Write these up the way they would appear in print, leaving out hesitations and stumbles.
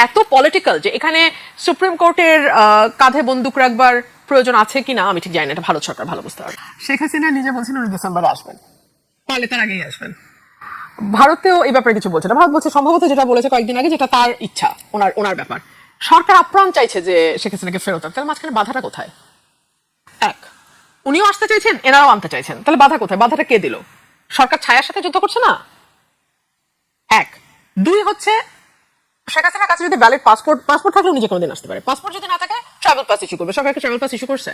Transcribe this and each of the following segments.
এত পলিটিক্যাল যে এখানে সুপ্রিম কোর্টের কাঁধে বন্দুক রাখবার প্রয়োজন আছে কিনা আমি ঠিক জানি না। এটা ভারত সরকার ভালো বুঝতে পারবে। শেখ হাসিনা নিজে বলছেন উনি ডিসেম্বরে আসবেন, পারলে তার আগেই আসবেন। ভারতেও এই ব্যাপারে কিছু বলছে না। ভারত বলছে সম্ভবত যেটা বলেছে কয়েকদিন আগে, যেটা তার ইচ্ছা, ওনার ব্যাপার। সরকার আপ্রাণ চাইছে যে শেখ হাসিনাকে ফেরত আনতে, তাহলে মাঝখানে বাধাটা কোথায়? এক, উনিও আসতে চাইছেন, এনারাও আনতে চাইছেন, তাহলে বাধা কোথায়? বাধাটা কে দিল? সরকার ছায়ার সাথে যুদ্ধ করছে না? এক। দুই হচ্ছে, শেখ হাসিনার কাছে যদি ভ্যালিড পাসপোর্ট থাকলে উনি যে কোনো দিন আসতে পারে। পাসপোর্ট যদি না থাকে ট্রাভেল পাস ইস্যু করবে। সরকারকে ট্রাভেল পাস ইস্যু করছে?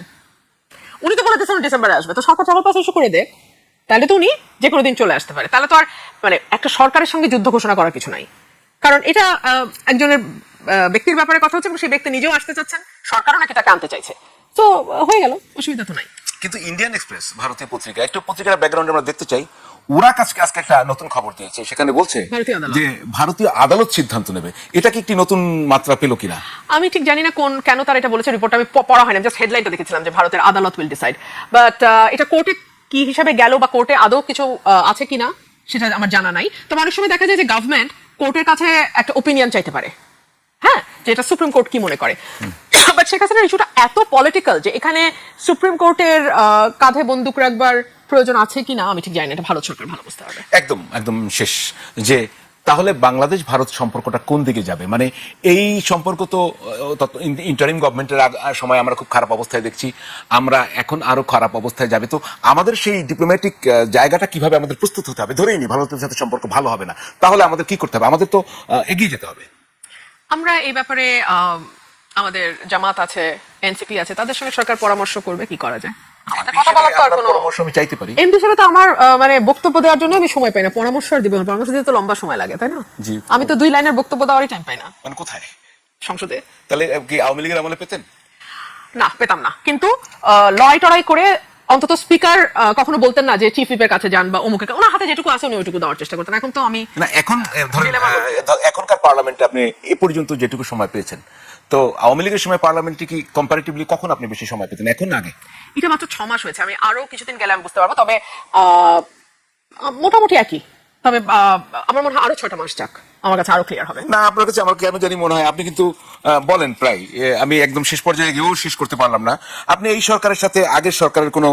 উনি তো বলে দিয়েছেন ডিসেম্বরে আসবে, তো সরকার ট্রাভেল পাস ইস্যু করে দেয়, তাহলে তো উনি যে কোনো দিন চলে আসতে পারে। তাহলে তো আর মানে একটা সরকারের সঙ্গে যুদ্ধ ঘোষণা করার কিছু নাই, কারণ এটা একজনের ব্যক্তির ব্যাপারে কথা হচ্ছে এবং সেই ব্যক্তি নিজেও আসতে চাচ্ছেন, সরকারও নাকি তাকে আনতে চাইছে, তো হয়ে গেল, অসুবিধা তো নাই। কিন্তু ইন্ডিয়ান এক্সপ্রেস ভারতীয় পত্রিকা, একটু পত্রিকার ব্যাকগ্রাউন্ড আমরা দেখতে চাই। ওরা আজকে একটা নতুন খবর দিয়েছে, সেখানে বলছে যে ভারতীয় আদালত সিদ্ধান্ত নেবে। এটা কি একটি নতুন মাত্রা পেল কিনা আমি ঠিক জানি না কেন তারা এটা বলেছে। রিপোর্ট আমি পড়া হয় না, জাস্ট হেডলাইনটা দেখেছিলাম যে ভারতের আদালত উইল ডিসাইড, বাট এটা কোর্টে কি হিসাবে গেল বা কোর্টে আদৌ কিছু আছে কিনা সেটা আমার জানা নাই। তবে অনেক সময় দেখা যায় যে গভর্নমেন্ট কোর্টের কাছে একটা ওপিনিয়ন চাইতে পারে, হ্যাঁ, যে এটা সুপ্রিম কোর্ট কি মনে করে। বাট শেখ হাসিনার ইস্যুটা এত পলিটিক্যাল যে এখানে সুপ্রিম কোর্টের কাঁধে বন্দুক রাখবার প্রয়োজন আছে কিনা আমি ঠিক জানি না। এটা ভারত সরকার ভালো বুঝতে পারবে। একদম শেষ যে তাহলে বাংলাদেশ ভারত সম্পর্কটা কোন দিকে যাবে? মানে এই সম্পর্ক তো ইন্টারিম গভর্নমেন্টের সময় আমরা খুব খারাপ অবস্থায় দেখছি, আমরা এখন আরো খারাপ অবস্থায় যাবে। তো আমাদের সেই ডিপ্লোম্যাটিক জায়গাটা কিভাবে আমাদের প্রস্তুত হতে হবে? ধরেই নি ভারতের সাথে সম্পর্ক ভালো হবে না, তাহলে আমাদের কি করতে হবে? আমাদের তো এগিয়ে যেতে হবে। আমরা এই ব্যাপারে আমাদের জামাত আছে, এনসিপি আছে, তাদের সঙ্গে সরকার পরামর্শ করবে কি করা যায়। পরামর্শ আমি চাইতে পারি। এমপি হিসেবে তো আমার মানে বক্তব্য দেওয়ার জন্য আমি সময় পাই না, পরামর্শ আর দিব, পরামর্শ দিতে তো লম্বা সময় লাগে, তাই না? আমি তো 2 লাইনের বক্তব্য দেওয়ারই টাইম পাই না। মানে কোথায়? সংসদে। তাহলে কি আওয়ামী লীগের আমলে পেতেন? না, পেতাম না, কিন্তু লড়াই টড়াই করে অন্তত স্পিকার কখনো বলতেন না যে চিফ হুইপের কাছে যান বা অমুকের, ওনার হাতে যেটুকু আছে উনি ওইটুকু দেওয়ার চেষ্টা করতেন। এখন তো আমি না, এখন ধরেন এখনকার পার্লামেন্টে আপনি এ পর্যন্ত যেটুকু সময় পেয়েছেন, তো আওয়ামী লীগের সময় পার্লামেন্টে কি কম্পারেটিভলি কখন আপনি বেশি সময় পেতেন, এখন না আগে? এটা মাত্র 6 মাস হয়েছে, আমি আরো কিছুদিন গেলে আমি বুঝতে পারবো। তবে মোটামুটি একই, তবে আমার মনে হয় আরো 6টা মাস যাক, আমার কাছে আরো ক্লিয়ার হবে। না, আপনার কাছে আমার কেন জানি মনে হয় আপনি কিন্তু বলেন প্রায়, আমি একদম শেষ পর্যায়ে গিয়েও শেষ করতে পারলাম না, আপনি এই সরকারের সাথে আগের সরকারের কোনো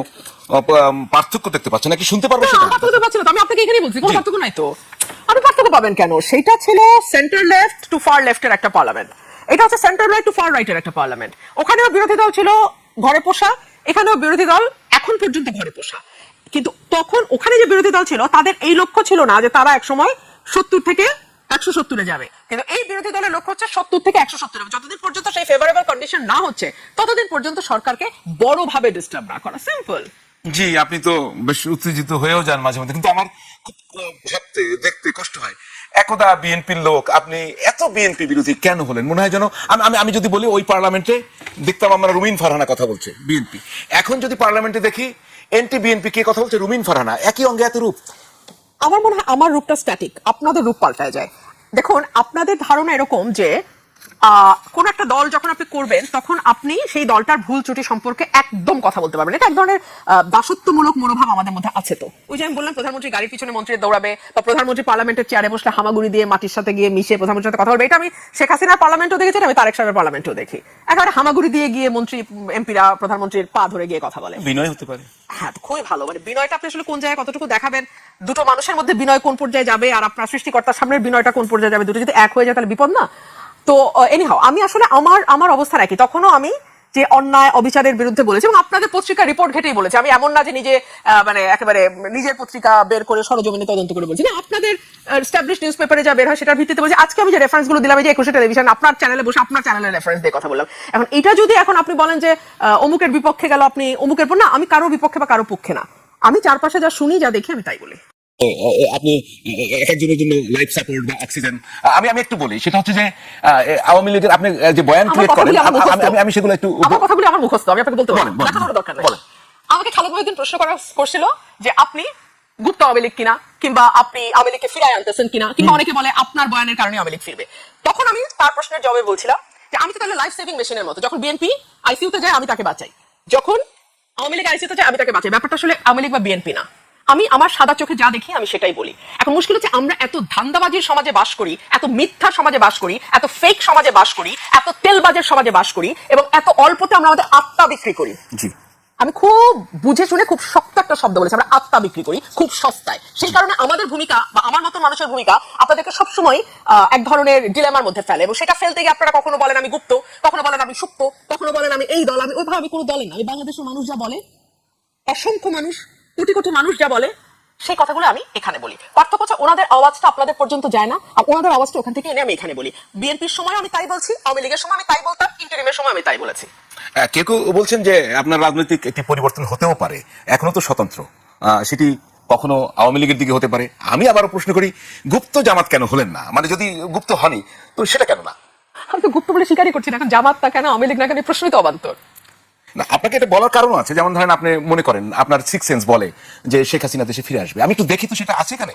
পার্থক্য দেখতে পাচ্ছেন নাকি? শুনতে পারবো সেটা? পার্থক্য পাচ্ছি না তো, আমি আপনাকে এখানেই বলছি কোনো পার্থক্য নাই তো। আপনি পার্থক্য পাবেন কেন? সেটা ছিল সেন্টার লেফট টু ফার লেফটের একটা পার্লামেন্ট, এটা হচ্ছে সেন্টার রাইট টু ফার রাইটের একটা পার্লামেন্ট। ওখানেও বিরোধী দল ছিল ঘরে পোষা, এখানেও বিরোধী দল এখন পর্যন্ত ঘরে পোষা। কিন্তু তখন ওখানে যে বিরোধী দল ছিল তাদের এই লক্ষ্য ছিল না যে তারা একসময় 70 থেকে 170-এ যাবে, কিন্তু এই বিরোধী দলের লক্ষ্য হচ্ছে 70 থেকে 170। যতদিন পর্যন্ত সেই ফেভারেবল কন্ডিশন না হচ্ছে ততদিন পর্যন্ত সরকারকে বড়ভাবে ডিস্টার্ব না করা, সিম্পল। জি, আপনি তো বেশ উত্তেজিত হয়েও যান মাঝে মধ্যে, কিন্তু আমার খুব ভাবতে দেখতে কষ্ট হয়। একদা বিএনপির লোক, আপনি এত বিএনপি বিরোধী কেন হলেন? মনে হয় যেন আমি যদি বলি ওই পার্লামেন্টে দেখতাম আমরা রুমিন ফারহানা কথা বলছে বিএনপি, এখন যদি পার্লামেন্টে দেখি এনটি বিএনপি কে কথা বলছে রুমিন ফারহানা, একই অঙ্গে এত রূপ। আমার মনে হয় আমার রূপটা স্ট্যাটিক, আপনাদের রূপ পাল্টায় যায়। দেখুন, আপনাদের ধারণা এরকম যে কোন একটা দল যখন আপনি করবেন তখন আপনি সেই দলটার ভুল ত্রুটি সম্পর্কে একদম কথা বলতে পারবেন। এটা এক ধরনের দাসত্বমূলক মনোভাব আমাদের মধ্যে আছে। তো ওই যে আমি বললাম প্রধানমন্ত্রী গাড়ির পিছনে মন্ত্রী দৌড়াবে, বা প্রধানমন্ত্রী পার্লামেন্টের চেয়ারে বসলে হামাগুড়ি দিয়ে মাটির সাথে গিয়ে মিশে প্রধানমন্ত্রীর সাথে কথা বলবে। এটা আমি শেখ হাসিনার পার্লামেন্টও দেখেছি, আমি তারেক সাহেবের পার্লামেন্টও দেখি। একেবারে হামাগুড়ি দিয়ে গিয়ে মন্ত্রী এমপিরা প্রধানমন্ত্রীর পা ধরে গিয়ে কথা বলে। বিনয় হতে পারে, হ্যাঁ, খুবই ভালো। মানে বিনয়টা আপনি আসলে কোন জায়গায় কতটুকু দেখাবেন, দুটো মানুষের মধ্যে বিনয় কোন পর্যায়ে যাবে আর আপনার সৃষ্টিকর্তার সামনের বিনয়টা কোন পর্যায়ে যাবে, দুটো যদি এক হয়ে যায় তাহলে বিপদ না? তো এনিহাও আমি আসলে আমার অবস্থা রাখি। তখনও আমি যে অন্যায় অবিচারের বিরুদ্ধে বলেছি এবং আপনাদের পত্রিকা রিপোর্ট ঘেটেই বলেছি। আমি এমন না যে নিজে মানে একেবারে নিজের পত্রিকা বের করে সরজমিনে তদন্ত করে বলছি না, আপনাদের এস্টাবলিশ নিউজ পেপারে যা বের হয় সেটার ভিত্তিতে বলছি। আজকে আমি যে রেফারেন্স গুলো দিলাম, এই যে 21 টেলিভিশন আপনার চ্যানেলে বসে আপনার চ্যানেলের রেফারেন্স দিয়ে কথা বললাম। এখন এটা যদি এখন আপনি বলেন যে অমুকের বিপক্ষে গেল, আপনি অমুকের পর না, আমি কারো বিপক্ষে বা কারো পক্ষে না, আমি চারপাশে যা শুনি যা দেখি আমি তাই বলি। আপনি একজনের জন্য লাইফ সাপোর্ট বা অক্সিজেন, আমি একটু বলি, সেটা হচ্ছে যে আওয়ামী লীগের আপনি যে বয়ান ক্রিয়েট করেন, আমি সেগুলো একটু, আমার কথাগুলি আমার মুখস্থ, আমি আপনাকে বলতে পারবো, দেখানোর দরকার নেই। আমাকে খালেদ মহিউদ্দিন প্রশ্ন করছিল যে আপনি গুপ্ত আওয়ামী লীগ কিনা, কিংবা আপনি আওয়ামী লীগকে ফিরায় আনতেছেন কিনা, কিংবা অনেকে বলে আপনার বয়ানের কারণে আওয়ামী লীগ ফিরবে। তখন আমি তার প্রশ্নের জবাবে বলছিলাম যে আমি তো তাহলে লাইফ সেভিং মেশিনের মতো, যখন বিএনপি আইসিইউতে যায় আমি তাকে বাঁচাই, যখন আওয়ামী লীগ আইসিইউতে যায় আমি তাকে বাঁচাই। ব্যাপারটা আসলে আওয়ামী লীগ বা বিএনপি না, আমি আমার সাদা চোখে যা দেখি আমি সেটাই বলি। এখন মুশকিল হচ্ছে আমরা এত ধান্দাবাজির সমাজে বাস করি, এত মিথ্যা সমাজে বাস করি, এত ফেক সমাজে বাস করি, এত তেলবাজের সমাজে বাস করি, এবং এত অল্পতে আমরা আমাদের আত্মা বিক্রি করি। জি, আমি খুব বুঝে শুনে খুব শক্ত একটা শব্দ বলেছি, আমরা আত্মা বিক্রি করি খুব সস্তায়। সেই কারণে আমাদের ভূমিকা বা আমার মতো মানুষের ভূমিকা আপনাদেরকে সবসময় এক ধরনের ডিলেমার মধ্যে ফেলে, এবং সেটা ফেলতে গিয়ে আপনারা কখনো বলেন আমি গুপ্ত, কখনো বলেন আমি সুপ্ত, কখনো বলেন আমি এই দল, আমি ওইভাবে আমি কোনো দলে না। আমি বাংলাদেশের মানুষ যা বলে, অসংখ্য মানুষ, কোটি কোটি মানুষ যা বলে, সেই কথাগুলো আমি এখানে বলি। পার্থক্য হচ্ছে ওনাদের আওয়াজটা আপনাদের পর্যন্ত যায় না, আর ওনাদের আওয়াজটা ওখান থেকে এনে আমি এখানে বলি। বিএনপির সময় আমি তাই বলছি, আওয়ামী লীগের সময় আমি তাই বলতাম, ইন্টারিমের সময় আমি তাই বলেছি। কেউ কেউ বলছেন যে আপনার রাজনৈতিক একটি পরিবর্তন হতেও পারে, এখনো তো স্বতন্ত্র, সেটি কখনো আওয়ামী লীগের দিকে হতে পারে। আমি আবারও প্রশ্ন করি, গুপ্ত জামাত কেন হলেন না? মানে যদি গুপ্ত হনই তো সেটা কেন না? আমি তো গুপ্ত বলে স্বীকারই করছি না, এখন জামাত না কেন, আওয়ামী লীগ না কেন, এই প্রশ্নই তো অবান্তর। না, আপনাকে এটা বলার কারণ আছে। যেমন ধরেন আপনি মনে করেন আপনার সিক্স সেন্স বলে যে শেখ হাসিনা দেশে ফিরে আসবে, আমি একটু দেখি তো সেটা আছে এখানে।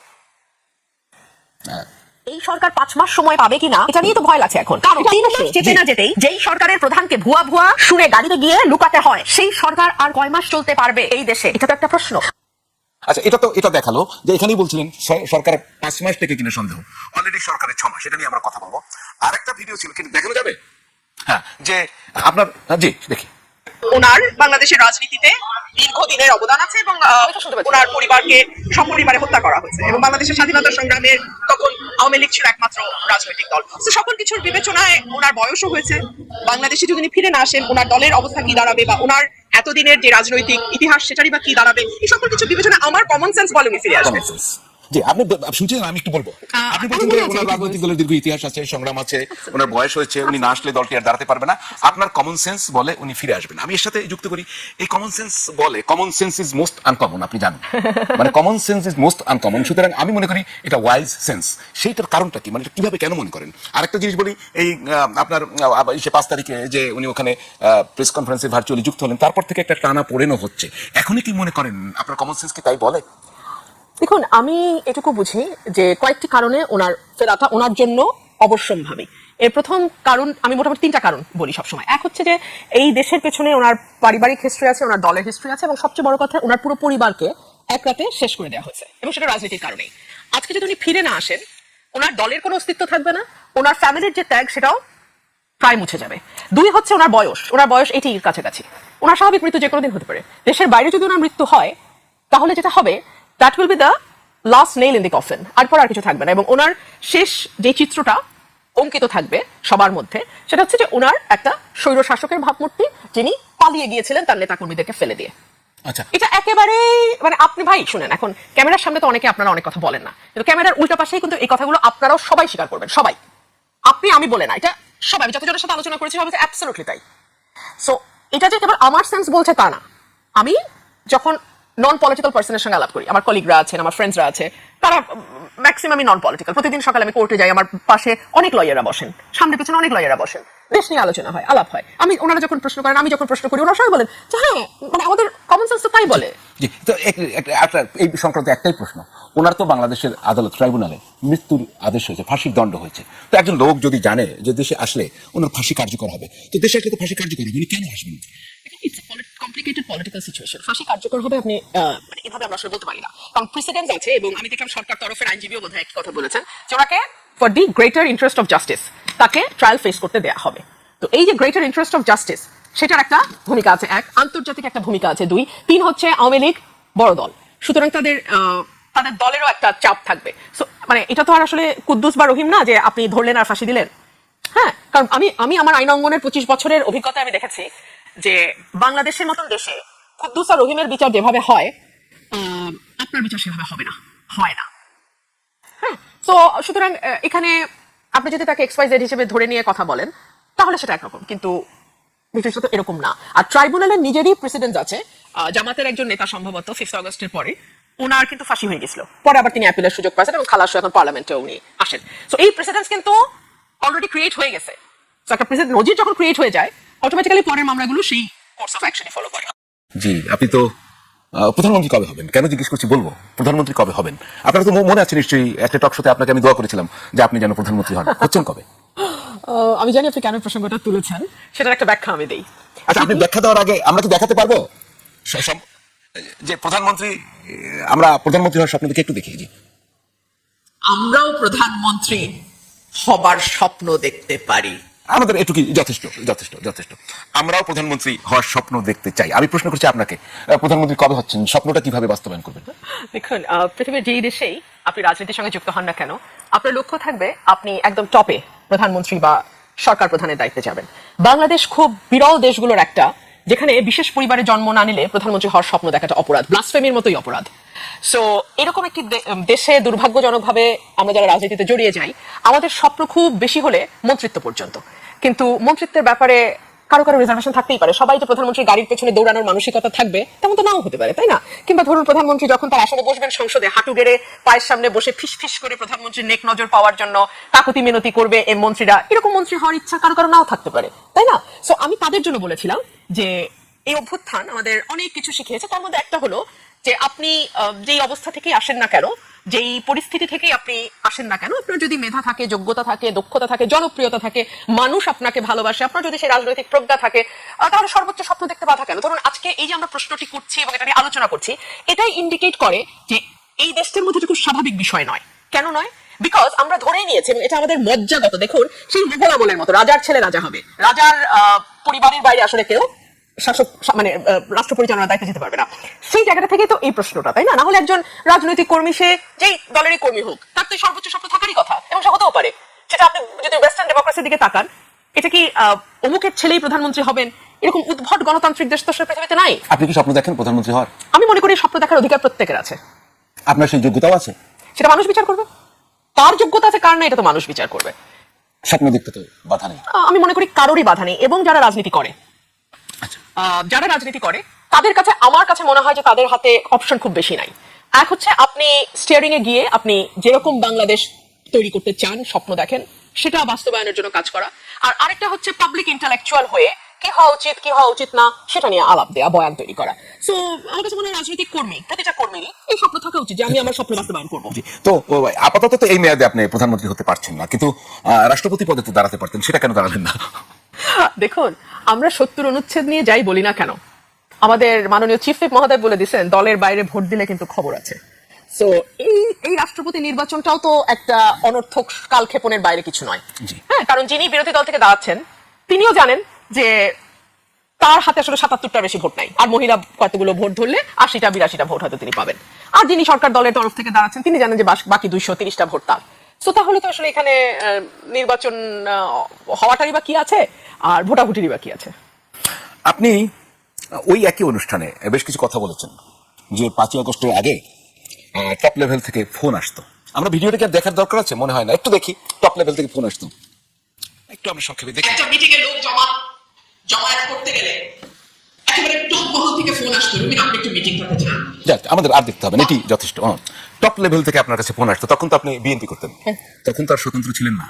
এই সরকার 5 মাস সময় পাবে কিনা এটা নিয়ে তো ভয় লাগছে এখন, কারণ 3 মাস যেতে না যেতেই যেই সরকারের প্রধানকে ভুয়া ভুয়া শুনে গাড়িতে গিয়ে লুকাতে হয়, সেই সরকার আর কয় মাস চলতে পারবে এই দেশে? এটা তো একটা প্রশ্ন। আচ্ছা, এটা দেখালো যে এখানেই বলছিলেন সরকার 5 মাস থেকে কিনা সন্দেহ, অলরেডি সরকারের 6 মাস। এটা নিয়ে আমরা কথা বলবো। আরেকটা ভিডিও ছিল, কিন্তু দেখানো যাবে? হ্যাঁ, যে আপনার, জি দেখি। ওনার বাংলাদেশের রাজনীতিতে দীর্ঘদিনের অবদান আছে, এবং ওনার পরিবারকে সপরিবারে হত্যা করা হয়েছে, এবং বাংলাদেশের স্বাধীনতা সংগ্রামের তখন আওয়ামী লীগ ছিল একমাত্র রাজনৈতিক দল। তো সকল কিছুর বিবেচনায় ওনার বয়সও হয়েছে। বাংলাদেশে যদি উনি ফিরে না আসেন, ওনার দলের অবস্থা কি দাঁড়াবে, বা ওনার এতদিনের যে রাজনৈতিক ইতিহাস সেটারই বা কি দাঁড়াবে, এই সকল কিছু বিবেচনা আমার কমন সেন্স বলে উনি ফিরে আসবেন। জি, আপনি শুনছেন, আমি একটু বলবো। আপনি বলছেন যে ওনার রাজনৈতিক দলের দীর্ঘ ইতিহাস আছে, সংগ্রাম আছে, ওনার বয়স হয়েছে, উনি না আসলে দলটি আর দাঁড়াতে পারবে না। আপনার কমন সেন্স বলে উনি ফিরে আসবেন। আমি এর সাথে যুক্ত করি, এই কমন সেন্স বলে common sense is most uncommon, আপনি জানেন, মানে common sense is most uncommon. সুতরাং আমি মনে করি এটা ওয়াইজ সেন্স। সেইটার কারণটা কি, মানে কিভাবে কেন মনে করেন? আরেকটা জিনিস বলি, এই আপনার 5 তারিখে যে উনি ওখানে প্রেস কনফারেন্সে ভার্চুয়ালি যুক্ত হলেন, তারপর থেকে একটা টানা পড়েনও হচ্ছে। এখনই কি মনে করেন আপনার কমন সেন্স কি তাই বলে? দেখুন, আমি এটুকু বুঝি যে কয়েকটি কারণে ওনার ফেরাটা ওনার জন্য অবশ্যম্ভাবী। এর প্রথম কারণ, আমি মোটামুটি 3টা কারণ বলি সবসময়। এক হচ্ছে যে এই দেশের পেছনে ওনার পারিবারিক হিস্ট্রি আছে, ওনার দলের হিস্ট্রি আছে, এবং সবচেয়ে বড় কথা ওনার পুরো পরিবারকে এক রাতে শেষ করে দেওয়া হয়েছে, এবং সেটা রাজনীতির কারণেই। আজকে যদি উনি ফিরে না আসেন, ওনার দলের কোনো অস্তিত্ব থাকবে না, ওনার ফ্যামিলির যে ত্যাগ সেটাও প্রায় মুছে যাবে। 2 হচ্ছে ওনার বয়স 80-এর কাছাকাছি। ওনার স্বাভাবিক মৃত্যু যে কোনো দিন হতে পারে। দেশের বাইরে যদি ওনার মৃত্যু হয়, তাহলে যেটা হবে, that will be the last nail in the coffin. এরপর আর কিছু থাকবে না, এবং ওনার শেষ যে চিত্রটা অঙ্কিত থাকবে সবার মধ্যে, সেটা হচ্ছে যে ওনার একটা স্বৈর শাসকের ভাবমূর্তি, যিনি পালিয়ে গিয়েছিলেন তার নেতাকর্মীদেরকে ফেলে দিয়ে। আচ্ছা, এটা একেবারে, মানে আপনি ভাই শুনেন, এখন ক্যামেরার সামনে তো অনেকে আপনারা অনেক কথা বলেন না, কিন্তু ক্যামেরার উল্টা পাশেই কিন্তু এই কথাগুলো আপনারাও সবাই স্বীকার করবেন, সবাই। আপনি আমি বলে না, এটা সবাই, আমি যতজনের সাথে আলোচনা করেছি সবাই অ্যাবসলিউটলি তাই। সো এটা যে কেবল আমার সেন্স বলছে তা না। আমি যখন নন পলিটিক্যাল পার্সনের সঙ্গে আলাপ করি, আমার কলিগরা আছেন, আমার ফ্রেন্ডসরা আছে, তারা ম্যাক্সিমামই নন পলিটিক্যাল। প্রতিদিন সকালে আমি কোর্টে যাই, আমার পাশে অনেক লয়াররা বসেন, সামনে পেছনে অনেক লয়াররা বসেন, দেশ নিয়ে আলোচনা হয়, আলাপ হয়। ওনারা যখন প্রশ্ন করেন, আমি যখন প্রশ্ন করি, ওনারা সবাই বলেন যে হ্যাঁ, মানে আমাদের কমন সেন্স তো তাই বলে। জি, তো এই সংক্রান্ত একটাই প্রশ্ন। ওনার তো বাংলাদেশের আদালত ট্রাইব্যুনালে মৃত্যুর আদেশ হয়েছে, ফাঁসির দণ্ড হয়েছে। তো একজন লোক যদি জানে যে দেশে আসলে ওনার ফাঁসি কার্যকর হবে, তো দেশে আসলে তো ফাঁসি কার্যকর হবে, উনি কেন আসবেন? Complicated political situation. ফাঁসি কার্যকর হবে আপনি মানে এভাবে আমরা আসলে বলতে পারি না, কারণ প্রেসিডেন্ট আছে, এবং আমি দেখলাম সরকার তরফের আইনজীবীও বোধহয় একই কথা বলেছেন যে ওনাকে for the greater interest of justice তাকে ট্রায়াল ফেস করতে দেয়া হবে। তো এই যে গ্রেটার ইন্টারেস্ট অফ জাস্টিস, সেটার একটা ভূমিকা আছে, 1 আন্তর্জাতিক একটা ভূমিকা আছে, 2 3 হচ্ছে আওয়ামী লীগ বড় দল, সুতরাং তাদের দলেরও একটা চাপ থাকবে। সো মানে এটা তো আর আসলে কুদ্দুস বা রহিম না যে আপনি ধরলেন আর ফাঁসি দিলেন। হ্যাঁ, কারণ আমি আমার আইন অঙ্গনের 25 বছরের অভিজ্ঞতা আমি দেখেছি যে বাংলাদেশের মতন দেশে কুদ্দুস আর রহিমের বিচার যেভাবে হয়, আপনার বিচার সেভাবে হবে না, হয় না। হ্যাঁ, তো সুতরাং এখানে আপনি যদি তাকে XYZ হিসেবে ধরে নিয়ে কথা বলেন, তাহলে সেটা একরকম, কিন্তু বিষয়টা তো এরকম না। আর ট্রাইব্যুনালের নিজেরই প্রেসিডেন্ট আছে, জামাতের একজন নেতা সম্ভবত 5 আগস্টের পরে ওনার কিন্তু ফাঁসি হয়ে গেছিল, পরে আবার তিনি অ্যাপিলের সুযোগ পাচ্ছেন, এবং খালাস এখন পার্লামেন্টে উনি আসেন। সো এই প্রেসিডেন্ট কিন্তু অলরেডি ক্রিয়েট হয়ে গেছে। সো একটা প্রেসিডেন্ট নজির যখন ক্রিয়েট হয়ে যায়, অটোমেটিক্যালি পরের মামলাগুলো সেই কোর্স অফ অ্যাকশনই ফলো করে। জি, আপনি তো প্রধানমন্ত্রী কবে হবেন? কেন জিজ্ঞেস করছি বলবো, প্রধানমন্ত্রী কবে হবেন? আপনার তো মনে আছে নিশ্চয়ই, একটা টক শোতে আপনাকে আমি দোয়া করেছিলাম যে আপনি যেন প্রধানমন্ত্রী হন। হচ্ছেন কবে? আমি জানি আপনি কেন প্রসঙ্গটা তুলেছেন, সেটার একটা ব্যাখ্যা আমি দেই। আচ্ছা, আপনি ব্যাখ্যা দেওয়ার আগে আমরা কি দেখাতে পারবো? যে প্রধানমন্ত্রী, আমরা প্রধানমন্ত্রী হওয়ার স্বপ্ন দেখে একটু দেখিয়ে জি। আমরাও প্রধানমন্ত্রী হবার স্বপ্ন দেখতে পারি। আমাদের এটুকু যথেষ্ট যথেষ্ট যথেষ্ট। আমরাও প্রধানমন্ত্রী হওয়ার স্বপ্ন দেখতে চাই। আমি প্রশ্ন করছি আপনাকে, প্রধানমন্ত্রী কবে হচ্ছেন, স্বপ্নটা কিভাবে বাস্তবায়ন করবেন? দেখুন, পৃথিবীর যেই দেশেই আপনি রাজনীতির সঙ্গে যুক্ত হন না কেন, আপনার লক্ষ্য থাকবে আপনি একদম টপে প্রধানমন্ত্রী বা সরকার প্রধানের দায়িত্বে যাবেন। বাংলাদেশ খুব বিরল দেশগুলোর একটা, যেখানে বিশেষ পরিবারে জন্ম না নিলে প্রধানমন্ত্রী হওয়ার স্বপ্ন দেখাটা অপরাধ, ব্লাসফেমির মতোই অপরাধ। সো এরকম একটি দেশে দুর্ভাগ্যজনকভাবে আমরা যারা রাজনীতিতে জড়িয়ে যাই, আমাদের স্বপ্ন খুব বেশি হলে মন্ত্রিত্ব পর্যন্ত। কিন্তু মন্ত্রিত্বের ব্যাপারে কারো কারো রিজার্ভেশন থাকতেই পারে। সবাই তো প্রধানমন্ত্রীর গাড়ির পেছনে দৌড়ানোর মানসিকতা থাকবে তেমন তো নাও হতে পারে, তাই না? কিংবা ধরুন প্রধানমন্ত্রী যখন তার আসনে বসবেন সংসদে, হাঁটু গেড়ে পায়ের সামনে বসে ফিস ফিস করে প্রধানমন্ত্রীর নেক নজর পাওয়ার জন্য কাকুতি মিনতি করবে এই মন্ত্রীরা, এরকম মন্ত্রী হওয়ার ইচ্ছা কারো কারো নাও থাকতে পারে, তাই না? সো আমি তাদের জন্য বলেছিলাম যে এই অভ্যুত্থান আমাদের অনেক কিছু শিখিয়েছে। তার মধ্যে একটা হলো যে আপনি যেই অবস্থা থেকেই আসেন না কেন, যেই পরিস্থিতি থেকেই আপনি আসেন না কেন, আপনার যদি মেধা থাকে, যোগ্যতা থাকে, দক্ষতা থাকে, জনপ্রিয়তা থাকে, মানুষ আপনাকে ভালোবাসে, আপনার যদি সেই রাজনৈতিক প্রজ্ঞা থাকে, তাহলে সর্বোচ্চ স্বপ্ন দেখতে বাধা কেন? ধরুন আজকে এই যে আমরা প্রশ্নটি করছি এবং এটা নিয়ে আলোচনা করছি, এটাই ইন্ডিকেট করে যে এই দেশটির মধ্যে এটা খুব স্বাভাবিক বিষয় নয়। কেন নয়? বিকজ আমরা ধরেই নিয়েছি এবং এটা আমাদের মজ্জাগত। দেখুন, সেই মুঘল আমলের মতো রাজার ছেলে রাজা হবে, রাজার পরিবারের বাইরে আসলে কেউ শাসক মানে রাষ্ট্র পরিচালনার দায়িত্বে যেতে পারবে না। সেই জায়গাটা থেকে তো এই প্রশ্নটা, তাই না? না হলে একজন রাজনৈতিক কর্মী, সে যেই দলেরই কর্মী হোক, তার তো সর্বোচ্চ স্বপ্ন থাকারই কথা এবং সে হতেও পারে। সেটা আপনি যদি ওয়েস্টার্ন ডেমোক্রেসির দিকে তাকান, এটা কি অমুকের ছেলেই প্রধানমন্ত্রী হবেন এরকম উদ্ভট গণতান্ত্রিক দেশ তো পৃথিবীতে নাই। আপনি কি স্বপ্ন দেখেন প্রধানমন্ত্রী হওয়ার? আমি মনে করি স্বপ্ন দেখার অধিকার প্রত্যেকের আছে। আপনার সেই যোগ্যতাও আছে? সেটা মানুষ বিচার করবে। তার যোগ্যতা আছে কার না, এটা তো মানুষ বিচার করবে। স্বপ্ন দেখতে তো বাধা নেই। আমি মনে করি কারোরই বাধা নেই। এবং যারা রাজনীতি করে, যারা রাজনীতি করে তাদের কাছে, আমার কাছে মনে হয় যে তাদের হাতে অপশন খুব বেশি নাই। এক হচ্ছে আপনি স্টিয়ারিং এ গিয়ে আপনি যেরকম বাংলাদেশ তৈরি করতে চান, স্বপ্ন দেখেন, সেটা বাস্তবায়নের জন্য কাজ করা। আর আরেকটা হচ্ছে পাবলিক ইন্টেলেকচুয়াল হয়ে কি হওয়া উচিত কি হওয়া উচিত না সেটা নিয়ে আলাপ দেয়া, বয়ান তৈরি করা। সো আমার কাছে মনে হয় রাজনৈতিক কর্মী, প্রতিটা কর্মীরই এই স্বপ্ন থাকা উচিত যে আমি আমার স্বপ্ন বাস্তবায়ন করবো। তো আপাতত তো এই মেয়াদে আপনি প্রধানমন্ত্রী হতে পারছেন না, কিন্তু রাষ্ট্রপতি পদে তো দাঁড়াতে পারতেন, সেটা কেন দাঁড়ালেন না? দেখুন, আমরা 70 অনুচ্ছেদ নিয়ে যাই বলি না কেন, আমাদের মাননীয় চিফ হুইপ মহোদয় বলে দিয়েছেন দলের বাইরে ভোট দিলে কিন্তু খবর আছে। সো এই রাষ্ট্রপতি নির্বাচনটাও তো একটা অনর্থক কালক্ষেপণের বাইরে কিছু নয়। হ্যাঁ, কারণ যিনি বিরোধী দল থেকে দাঁড়াচ্ছেন তিনিও জানেন যে তার হাতে আসলে 77টার বেশি ভোট নাই, আর মহিলা কতগুলো ভোট ধরলে 80টা-82টা ভোট হয়তো তিনি পাবেন। আর যিনি সরকার দলের তরফ থেকে দাঁড়াচ্ছেন তিনি জানেন যে বাকি 230টা ভোট তার। সো তাহলে তো আসলে এখানে নির্বাচন হওয়াটারই বা কি আছে, আর ভোটাভুটিরই বা কি আছে? আপনি ওই একই অনুষ্ঠানে বেশ কিছু কথা বলেছেন যে 5ই আগস্টের আগে টপ লেভেল থেকে ফোন আসতো। আমরা ভিডিওটাকে দেখার দরকার আছে মনে হয় না, একটু দেখি। টপ লেভেল থেকে ফোন আসতো, একটু আমরা সংক্ষেপে দেখি। একটা মিটিং এ লোক জমায়েত করতে গেলে একেবারে টপ মহল থেকে ফোন আসতো, রুমিন আপনি একটু মিটিং করতে চান। যাক, আমাদের আর দেখতে হবে না, এটি যথেষ্ট। টপ লেভেল থেকে আপনার কাছে ফোন আসতো, তখন তো আপনি বিএনপি করতেন, তখন তো আর স্বতন্ত্র ছিলেন না।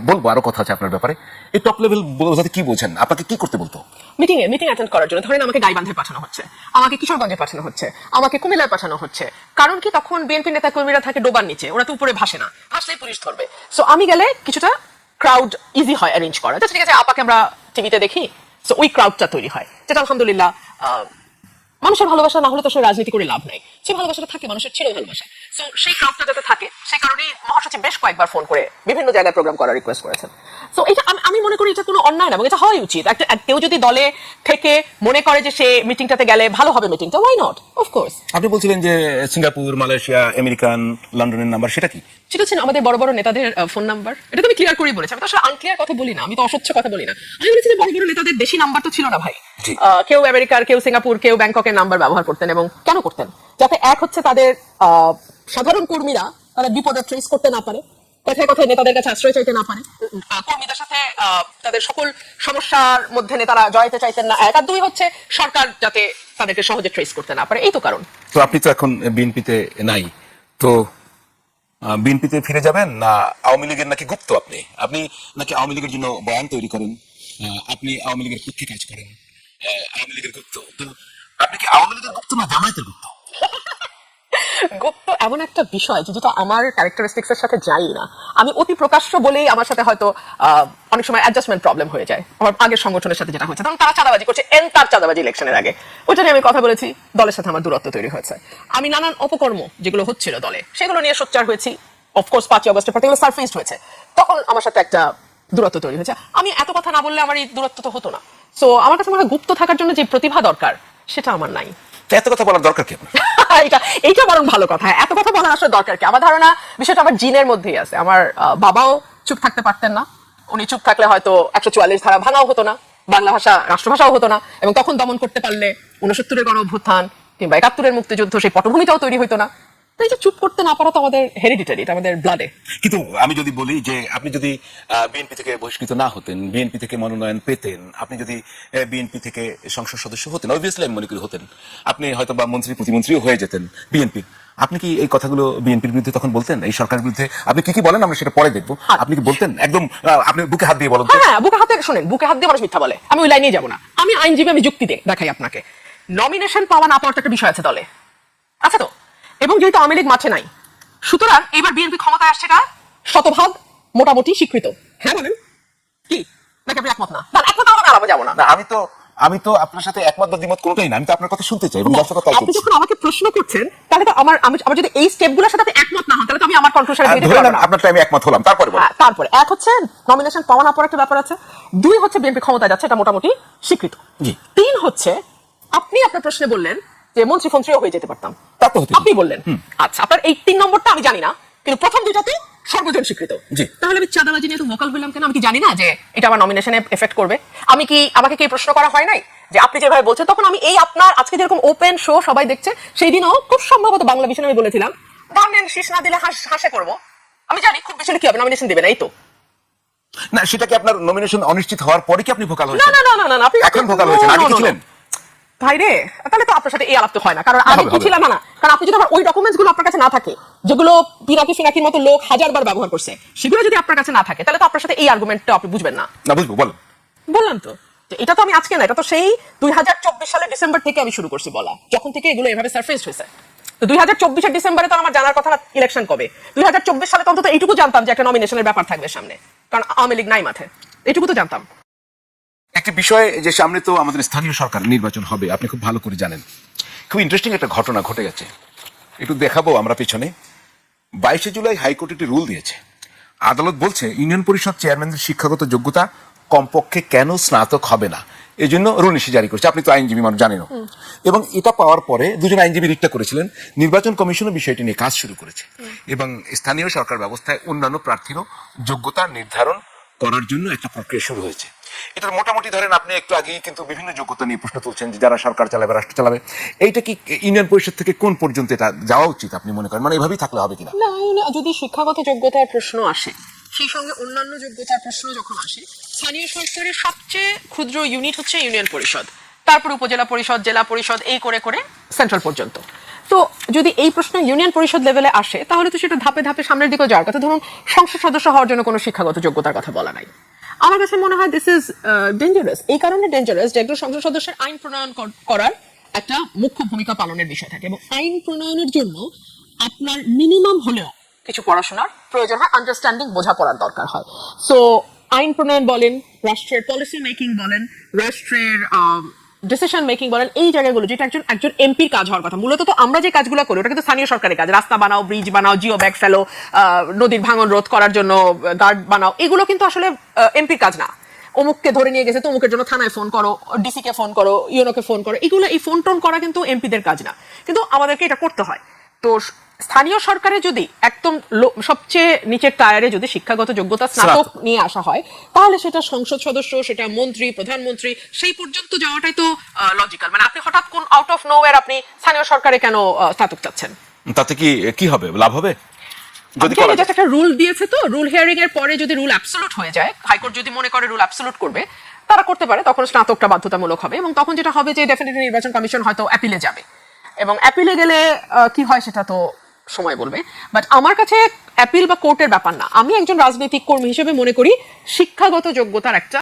বলবো আরো কথা আছে আপনার ব্যাপারে। এই টপ লেভেল বোঝাতে কি বোঝেন? আপনাকে কি করতে বলতো? মিটিং অ্যাটেন্ড করার জন্য। ধরেন আমাকে গাইবান্ধে পাঠানো হচ্ছে, আমাকে কিশোরগঞ্জে পাঠানো হচ্ছে, আমাকে কুমিল্লায় পাঠানো হচ্ছে। কারণ কি, তখন বিএনপি নেতা কর্মীরা থাকে ডোবার নিচে, ওরা তো উপরে ভাসে না, ভাসলেই পুলিশ ধরবে। সো আমি গেলে কিছুটা ক্রাউড ইজি হয় অ্যারেঞ্জ করা। ঠিক আছে, আপাকে আমরা টিভিতে দেখি, সো ওই ক্রাউডটা তৈরি হয়, যেটা আলহামদুলিল্লাহ মানুষের ভালোবাসা না হলে তো সে রাজনীতি করে লাভ নাই। সেই ভালোবাসাটা থাকে, মানুষের ছিল ভালোবাসা। সো সেই ক্রাউডটা যাতে থাকে, সেই কারণেই মহাসচিব বেশ কয়েকবার ফোন করে বিভিন্ন জায়গায় প্রোগ্রাম করার রিকোয়েস্ট করেছেন। সো এটা আমি মনে করি এটা কোনো অন্যায় না এবং এটা হওয়াই উচিত। একটা কেউ যদি দলে থেকে মনে করে যে সে মিটিংটাতে গেলে ভালো হবে মিটিংটা, ওয়াই নট, অফকোর্স। আপনি বলছিলেন যে সিঙ্গাপুর, মালয়েশিয়া, আমেরিকান, লন্ডনের নাম্বার, সেটা কি? সেটা ছিল আমাদের বড় বড় নেতাদের ফোন নাম্বার। এটা তো আমি ক্লিয়ার করেই বলেছি, আমি তো আসলে আনক্লিয়ার কথা বলি না, আমি তো অস্বচ্ছ কথা বলি না। আমি বলেছি যে বড় বড় নেতাদের দেশি নাম্বার তো ছিল না ভাই। কেউ আমেরিকার, কেউ সিঙ্গাপুর, কেউ ব্যাংককের নাম্বার ব্যবহার করতেন। এবং কেন করতেন? যাতে এক হচ্ছে তাদের সাধারণ কর্মীরা তারা বিপদে ট্রেস করতে না পারে, কথায় কথায় নেতাদের কাছে আশ্রয় চাইতে না পারে, কর্মীদের সাথে তাদের সকল সমস্যার মধ্যে নেতারা জড়াইতে চাইতেন না, এক। আর দুই হচ্ছে সরকার যাতে তাদেরকে সহজে ট্রেস করতে না পারে, এই তো কারণ। তো আপনি তো এখন বিএনপিতে নাই, তো বিএনপিতে ফিরে যাবেন না আওয়ামী লীগের নাকি গুপ্ত? আপনি নাকি আওয়ামী লীগের জন্য বয়ান তৈরি করেন, আপনি আওয়ামী লীগের পক্ষে কাজ করেন, আওয়ামী লীগের গুপ্ত। তো আপনি কি আওয়ামী লীগের গুপ্ত না জামায়াতের গুপ্ত? গুপ্ত এমন একটা বিষয় যেটা আমার ক্যারেক্টারিস্টিক্স এর সাথে যাই না। আমি অতি প্রকাশ্য বলেই আমার সাথে হয়তো অনেক সময় অ্যাডজাস্টমেন্ট প্রবলেম হয়ে যায়। আমার আগের সংগঠনের সাথে যেটা হয়েছে, তখন তারা চাঁদাবাজি করছে, তার চাঁদাবাজি ইলেকশনের আগে, ওইটা নিয়ে আমি কথা বলেছি, দলের সাথে আমার দূরত্ব তৈরি হয়েছে। আমি নানান অপকর্ম যেগুলো হচ্ছিল দলে সেগুলো নিয়ে সোচ্চার হয়েছি, অফকোর্স 5ই আগস্টে পার্টিকুলার সারফেসড হয়েছে, তখন আমার সাথে একটা দূরত্ব তৈরি হয়েছে। আমি এত কথা না বললে আমার এই দূরত্ব তো হতো না। সো আমার কাছে মনে হয় গুপ্ত থাকার জন্য যে প্রতিভা দরকার সেটা আমার নাই। তো এত কথা বলার দরকার কি আপনার? এইটা বরং ভালো কথা। এত কথা বলার আসলে দরকার কি? আমার ধারণা বিষয়টা আমার জিনের মধ্যেই আছে। আমার বাবাও চুপ থাকতে পারতেন না। উনি চুপ থাকলে হয়তো 144 ধারা ভাঙাও হতো না, বাংলা ভাষা রাষ্ট্রভাষাও হতো না, এবং তখন দমন করতে পারলে 69-এর গণ অভ্যুত্থান কিংবা 71-এর মুক্তিযুদ্ধ সেই পটভূমিটাও তৈরি হতো না। তো এই যে চুপ করতে না পারা তো আমাদের হেরিডিটারি, এটা আমাদের ব্লাডে। কিন্তু আমি যদি বলি যে আপনি যদি বিএনপি থেকে বহিষ্কৃত না হতেন, বিএনপি থেকে মনোনয়ন পেতেন, আপনি যদি বিএনপি থেকে সংসদ সদস্য হতেন, অবভিয়াসলি আমি মনে করি হতেন, আপনি হয়তো বা মন্ত্রী প্রতিমন্ত্রীও হয়ে যেতেন বিএনপির, আপনি কি এই কথাগুলো বিএনপির বিরুদ্ধে তখন বলতেন? এই সরকারের বিরুদ্ধে আপনি কি কি বলেন আমরা সেটা পরে দেখবো। আপনি কি বলতেন একদম আপনি বুকে হাত দিয়ে বলেন? হ্যাঁ, বুকে হাতে, শোনেন, বুকে হাত দিয়ে মানুষ মিথ্যা বলে, আমি ওই লাইনেই যাবো না। আমি আইনজীবী, আমি যুক্তি দেখাই আপনাকে। নমিনেশন পাওয়া না পাওয়ার একটা বিষয় আছে দলে, আছে তো, এবং যেহেতু আওয়ামী লীগ মাঠে নাই, সুতরাং এবার বিএনপি ক্ষমতায় আসছে কা শতভাগ মোটামুটি স্বীকৃত। হ্যাঁ বলেন কি, নাকি আপনি একমত না? একমত আমরা আলাদা যাবো না। আমি তো আপনার সাথে একমত বা দ্বিমত কোনোটাই না, আমি তো আপনার কথা শুনতে চাই এবং দর্শক তাই আপনি যখন আমাকে প্রশ্ন করছেন তাহলে তো আমার যদি এই স্টেপগুলোর সাথে আপনি একমত না হন তাহলে তো আমি আমার কন্ট্রোল সাথে ধরে নেন আপনার টাইমে একমত হলাম, তারপরে বলেন। তারপরে এক হচ্ছে নমিনেশন পাওয়া না পাওয়ার একটা ব্যাপার আছে, 2 হচ্ছে বিএনপি ক্ষমতায় যাচ্ছে, এটা মোটামুটি স্বীকৃত। 3 হচ্ছে আপনি আপনার প্রশ্নে বললেন যে মন্ত্রী ফন্ত্রীও হয়ে যেতে পারতাম, তা তো হতে আপনি বললেন। আচ্ছা, আপনার এই 3 নম্বরটা আমি জানি না, কিন্তু প্রথম দুইটাতে সর্বজন স্বীকৃত। তাহলে আমি চাঁদাবাজি নিয়ে তো ভোকাল হইলাম কেন? আমি কি জানি না যে এটা আমার নমিনেশনে এফেক্ট করবে? আমাকে কি প্রশ্ন করা হয় নাই যে আপনি যেভাবে বলছেন? তখন আমি এই আপনার আজকে যেরকম ওপেন শো সবাই দেখছে, সেই দিনও খুব সম্ভবত বাংলা ভিশনে আমি বলেছিলাম ধানের শীষ না দিলে হাসে করবো। আমি জানি খুব বেশি কি হবে, নমিনেশন দিবে না, এই তো। না, সেটা কি আপনার নমিনেশন অনিশ্চিত হওয়ার পরে কি আপনি ভোকাল না হয়েছেন? না না না না, আপনি এখন ভোকাল হয়েছেন, আগে কি ছিলেন? ভাই রে, তাহলে তো আপনার সাথে এই আলাপ তো হয় না, কারণ আমি কি ছিলাম না। কারণ আপনি যদি আমার ওই ডকুমেন্টস গুলো আপনার কাছে না থাকে, যেগুলো পিনাকি ফিনাকির মতো লোক 1000বার ব্যবহার করছে, সেগুলো যদি আপনার কাছে না থাকে, তাহলে তো আপনার সাথে এই আর্গুমেন্টটা আপনি বুঝবেন না। না, বুঝবো, বলেন। বললাম তো এটা তো আমি আজকে না, এটা তো সেই 2024 সালের ডিসেম্বর থেকে আমি শুরু করছি বলা, যখন থেকে এগুলো এভাবে সারফেস হয়েছে। তো 2024-এর ডিসেম্বরে তো আমার জানার কথা না ইলেকশন কবে। 2024 সালে তো অন্তত এইটুকু জানতাম যে একটা নমিনেশনের ব্যাপার থাকবে সামনে, কারণ আওয়ামী লীগ নাই মাঠে, এইটুকু তো জানতাম। একটি বিষয় যে সামনে তো আমাদের স্থানীয় সরকার নির্বাচন হবে, আপনি খুব ভালো করে জানেন। খুব ইন্টারেস্টিং একটা ঘটনা ঘটে গেছে, একটু দেখাবো আমরা পিছনে। 22শে জুলাই হাইকোর্ট একটি রুল দিয়েছে। আদালত বলছে ইউনিয়ন পরিষদ চেয়ারম্যানদের শিক্ষাগত যোগ্যতা কমপক্ষে কেন স্নাতক হবে না, এই জন্য রুলনীতি জারি করেছে। আপনি তো আইনজীবী মানুষ, জানেন। এবং এটা পাওয়ার পরে দুজন আইনজীবী রিটটা করেছিলেন, নির্বাচন কমিশনও বিষয়টি নিয়ে কাজ শুরু করেছে এবং স্থানীয় সরকার ব্যবস্থায় অন্যান্য প্রার্থীরও যোগ্যতা নির্ধারণ করার জন্য একটা প্রক্রিয়া শুরু হয়েছে। এটার মোটামুটি ধরেন আপনি একটু আগেই কিন্তু বিভিন্ন যোগ্যতা নিয়ে প্রশ্ন তুলছেন যে যারা সরকার চালাবে, রাষ্ট্র চালাবে, এইটা কি ইউনিয়ন পরিষদ থেকে কোন পর্যন্ত এটা যাওয়া উচিত আপনি মনে করেন? মানে এভাবেই থাকলে হবে কিনা? না, যদি শিক্ষাগত যোগ্যতার প্রশ্ন আসে, সেই সঙ্গে অন্যান্য যোগ্যতার প্রশ্ন যখন আসে, স্থানীয় সরকারের সবচেয়ে ক্ষুদ্র ইউনিট হচ্ছে ইউনিয়ন পরিষদ, তারপর উপজেলা পরিষদ, জেলা পরিষদ, এই করে করে সেন্ট্রাল পর্যন্ত। তো যদি এই প্রশ্ন ইউনিয়ন পরিষদ লেভেলে আসে, তাহলে তো সেটা ধাপে ধাপে সামনের দিকে যাওয়ার কথা। ধরুন সংসদ সদস্য হওয়ার জন্য কোনো শিক্ষাগত যোগ্যতার কথা বলা নাই। আমার কাছে মনে হয় দিস ইজ ডেঞ্জারাস। এই কারণে ডেঞ্জারাস যে একজন সংসদ সদস্যের আইন প্রণয়ন করার একটা মুখ্য ভূমিকা পালনের বিষয় থাকে, এবং আইন প্রণয়নের জন্য আপনার মিনিমাম হলেও কিছু পড়াশোনার প্রয়োজন হয়, আন্ডারস্ট্যান্ডিং, বোঝাপড়ার দরকার হয়। সো আইন প্রণয়ন বলেন, রাষ্ট্রের পলিসি মেকিং বলেন, রাষ্ট্রের ডিসিশন মেকিং বলেন, এই জায়গাগুলো যেটা একজন এমপির কাজ হওয়ার কথা। মূলত তো আমরা যে কাজগুলো করি ওটা কিন্তু স্থানীয় সরকারের কাজ। রাস্তা বানাও, ব্রিজ বানাও, জিও ব্যাগ ফেলো, নদীর ভাঙন রোধ করার জন্য গার্ড বানাও, এগুলো কিন্তু আসলে এমপির কাজ না। অমুককে ধরে নিয়ে গেছে তো অমুকের জন্য থানায় ফোন করো, ডিসি কে ফোন করো, ইউনোকে ফোন করো, এগুলো, এই ফোন টোন করা কিন্তু এমপিদের কাজ না, কিন্তু আমাদেরকে এটা করতে হয়। তো স্থানীয় সরকারে যদি একদম সবচেয়ে নিচের টায়ারে যদি শিক্ষাগত যোগ্যতা স্নাতক নিয়ে আসা হয়, তাহলে সেটা সংসদ সদস্য, সেটা মন্ত্রী, প্রধানমন্ত্রী, সেই পর্যন্ত যাওয়াটাই তো লজিক্যাল। মানে আপনি হঠাৎ কোন আউট অফ নোওয়্যার আপনি স্থানীয় সরকারে কেন স্নাতক চাচ্ছেন? তাতে কি হবে, লাভ হবে? যদি একটা রুল দিয়েছে, তো রুল হিয়ারিং এর পরে যদি রুল অ্যাবসলিউট হয়ে যায়, হাইকোর্ট যদি মনে করে রুল অ্যাবসলিউট করবে, তারা করতে পারে, তখন স্নাতকটা বাধ্যতামূলক হবে। এবং তখন যেটা হবে যে ডেফিনেটলি নির্বাচন কমিশন হয়তো অ্যাপিলে যাবে, এবং অ্যাপিলে গেলে কি হয় সেটা তো সময় বলবে। বাট আমার কাছে অ্যাপিল বা কোর্টের ব্যাপার না। আমি একজন রাজনৈতিক কর্মী হিসেবে মনে করি শিক্ষাগত যোগ্যতার একটা